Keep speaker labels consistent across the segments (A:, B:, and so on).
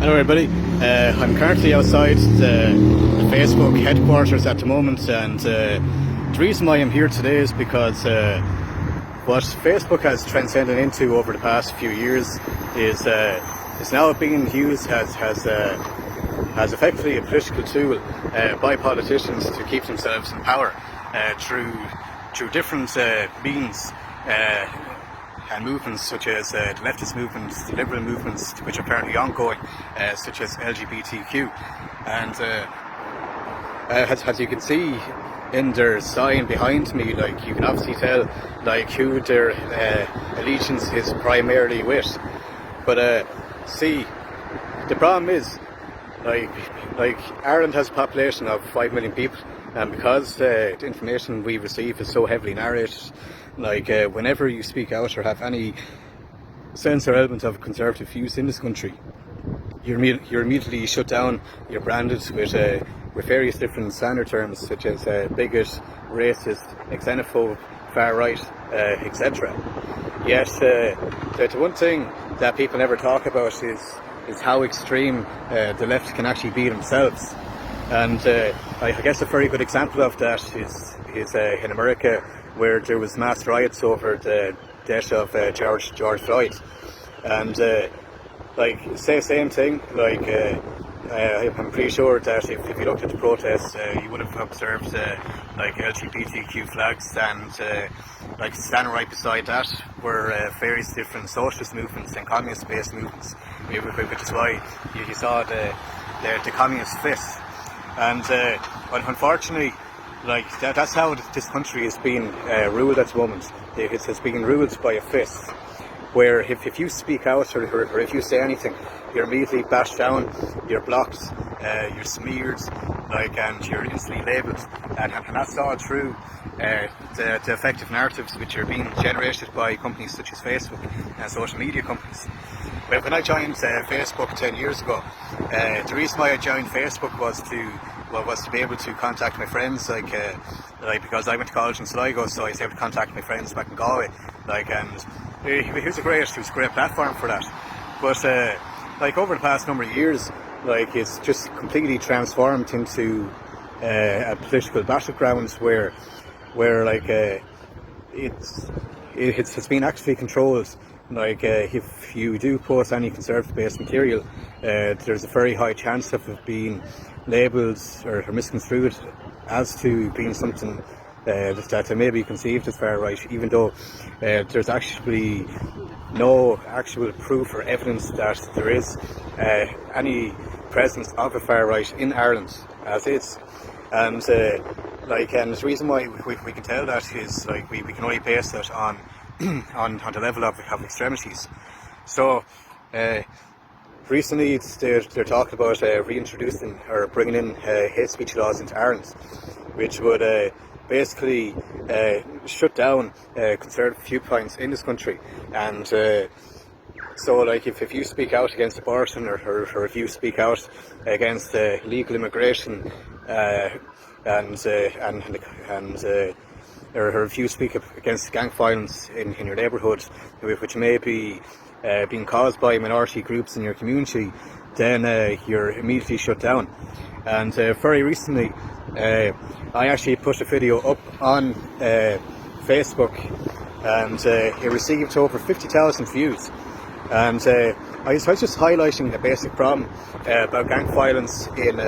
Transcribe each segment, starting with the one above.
A: Hello everybody, I'm currently outside the Facebook headquarters at the moment, and the reason why I'm here today is because what Facebook has transcended into over the past few years is now being used as effectively a political tool by politicians to keep themselves in power through different means and movements such as the leftist movements, the liberal movements, which are currently ongoing, such as LGBTQ. And as you can see in their sign behind me, like, you can obviously tell like who their allegiance is primarily with. But see, the problem is, like Ireland has a population of 5 million people, and because the information we receive is so heavily narrated, whenever you speak out or have any sense or element of conservative views in this country, you're immediately shut down. You're branded with various different slander terms such as bigot, racist, xenophobe, far right, etc. Yet the one thing that people never talk about is how extreme the left can actually be themselves. And I guess a very good example of that is in America, where there was mass riots over the death of George Floyd. And say same thing, I'm pretty sure that if you looked at the protests, you would have observed LGBTQ flags, and standing right beside that were various different socialist movements and communist-based movements, which is why you saw the communist fist. And unfortunately, that's how this country is being ruled at the moment. It's being ruled by a fist, where if you speak out or if you say anything, you're immediately bashed down, you're blocked, you're smeared, and you're instantly labelled. And that's all through the effective narratives which are being generated by companies such as Facebook and social media companies. When I joined Facebook 10 years ago, the reason why I joined Facebook was to be able to contact my friends, because I went to college in Sligo, so I was able to contact my friends back in Galway, and it was a great platform for that. But over the past number of years, it's just completely transformed into a political battleground where it's been actively controlled. If you do post any conservative-based material, there's a very high chance of it being labelled or misconstrued as to being something that may be conceived as far right, even though there's actually no actual proof or evidence that there is any presence of a far right in Ireland as is. And and the reason why we can tell that is we can only base that on the level of extremities. So recently they're talking about reintroducing or bringing in hate speech laws into Ireland, which would basically shut down conservative viewpoints in this country. And so if you speak out against abortion or if you speak out against illegal immigration or if you speak against gang violence in your neighbourhood, which may be being caused by minority groups in your community, then you're immediately shut down. And very recently, I actually put a video up on Facebook, and it received over 50,000 views. And I was just highlighting a basic problem about gang violence in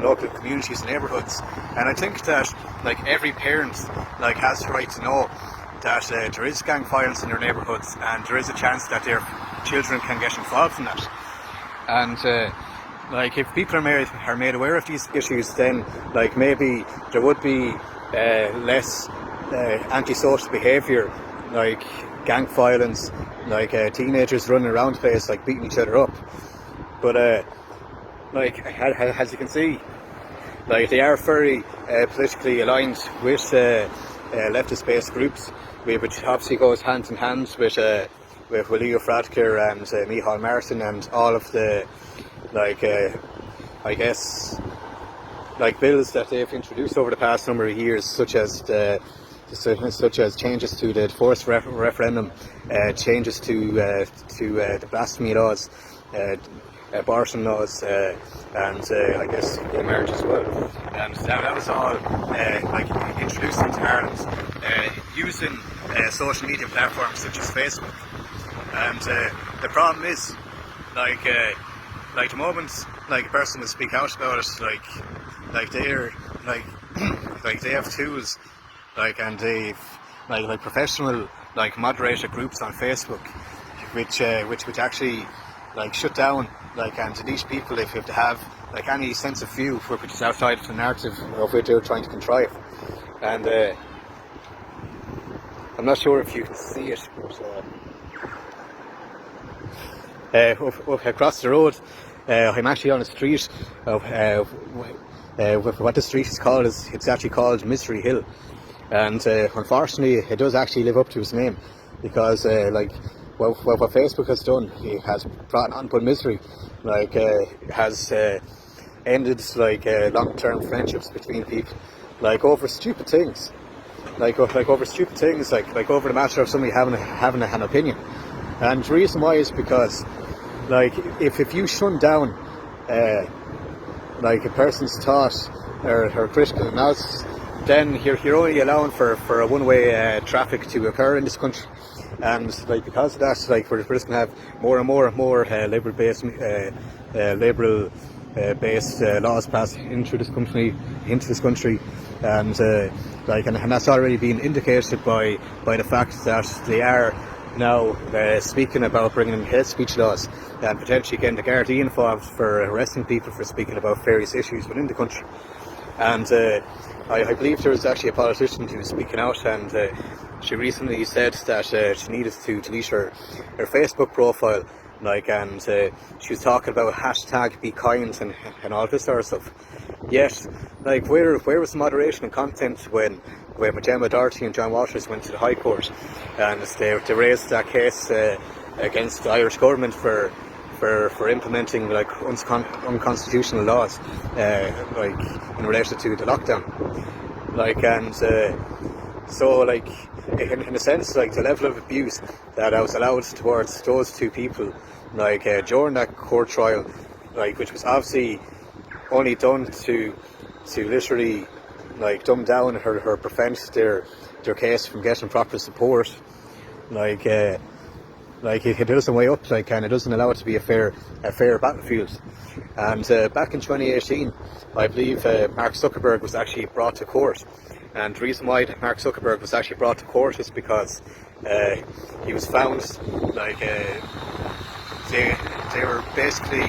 A: local communities and neighbourhoods. And I think that every parent has the right to know that there is gang violence in their neighbourhoods, and there is a chance that their children can get involved in that. And if people are made aware of these issues, then maybe there would be less antisocial behaviour, like gang violence, teenagers running around the place beating each other up. But as you can see, they are very politically aligned with leftist-based groups, which obviously goes hand in hand with Leo Varadkar and Micheál Martin and all of the bills that they've introduced over the past number of years, such as changes to the divorce referendum, changes to the blasphemy laws, abortion laws, and I guess gay marriage as well. And that was all like introduced into Ireland using social media platforms such as Facebook. And the problem is, like the moment like a person will speak out about it, like they're like they have tools, and they've like professional like moderator groups on Facebook, which actually like shut down and delete people if they have like any sense of view which is outside of the narrative of what they're trying to contrive. And I'm not sure if you can see it, but up across the road, I'm actually on a street of what the street is called is it's actually called Mystery Hill, and unfortunately it does actually live up to its name, because what Facebook has done, it has brought on but misery, has ended long-term friendships between people, over stupid things, over stupid things, over the matter of somebody having an opinion. And the reason why is because if you shun down a person's thought or critical analysis, then you're only allowing for a one-way traffic to occur in this country. And because of that, we're just going to have more and more liberal-based laws passed into this country, and and that's already been indicated by the fact that they are now speaking about bringing in hate speech laws and potentially getting the Gardaí involved for arresting people for speaking about various issues within the country. And I believe there was actually a politician who was speaking out, and she recently said that she needed to delete her Facebook profile, and she was talking about hashtag be kind and all this sort of stuff. Yet, where was the moderation and content when Gemma Doherty and John Walters went to the High Court and they raised that case against the Irish government for implementing unconstitutional laws in relation to the lockdown, so in a sense, the level of abuse that I was allowed towards those two people during that court trial, which was obviously only done to literally dumb down or prevent their case from getting proper support, it doesn't weigh up, and it doesn't allow it to be a fair battlefield. And back in 2018, I believe Mark Zuckerberg was actually brought to court. And the reason why Mark Zuckerberg was actually brought to court is because he was found they were basically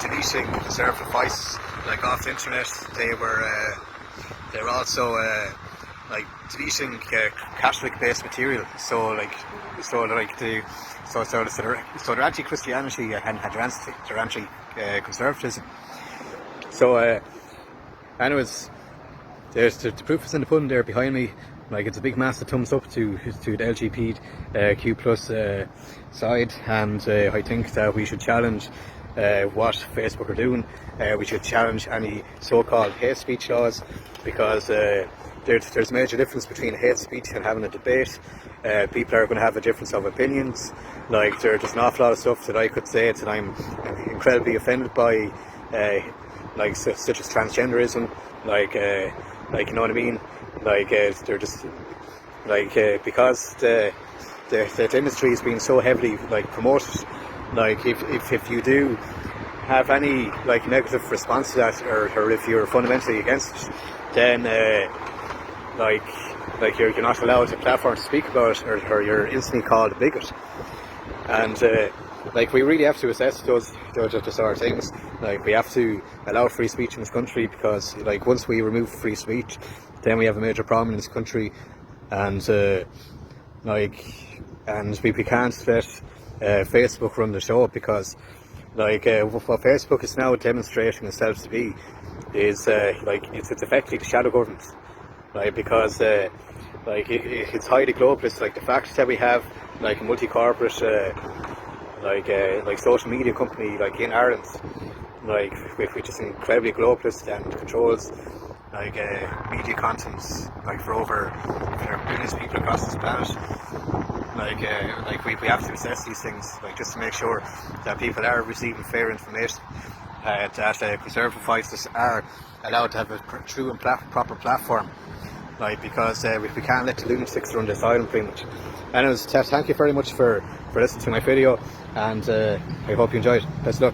A: deleting conservative voices off the internet. They were also deleting Catholic-based material. So they're anti-Christianity and they're anti-conservatism. So anyways, the proof is in the pudding there behind me. It's a big massive thumbs up to the LGBTQ plus side, and I think that we should challenge what Facebook are doing. We should challenge any so-called hate speech laws, because there's a major difference between hate speech and having a debate. People are going to have a difference of opinions. There's an awful lot of stuff that I could say that I'm incredibly offended by, such as transgenderism, you know what I mean? They're just because the industry is being so heavily promoted. If you do have any negative response to that, or if you're fundamentally against it, then you're not allowed a platform to speak about it, or you're instantly called a bigot. And we really have to assess those sort of things. We have to allow free speech in this country, because once we remove free speech, then we have a major problem in this country. And and we can't let Facebook run the show, because what Facebook is now demonstrating itself to be is it's effectively the shadow government, because it's highly globalist. The fact that we have a multi-corporate social media company in Ireland, which is incredibly globalist and controls media content for over billions of people across this planet. We have to assess these things, like, just to make sure that people are receiving fair information, that conservative voices are allowed to have a true and proper platform, like, because we can't let the lunatics run this island pretty much. Anyways, thank you very much for listening to my video, and I hope you enjoyed. Best luck.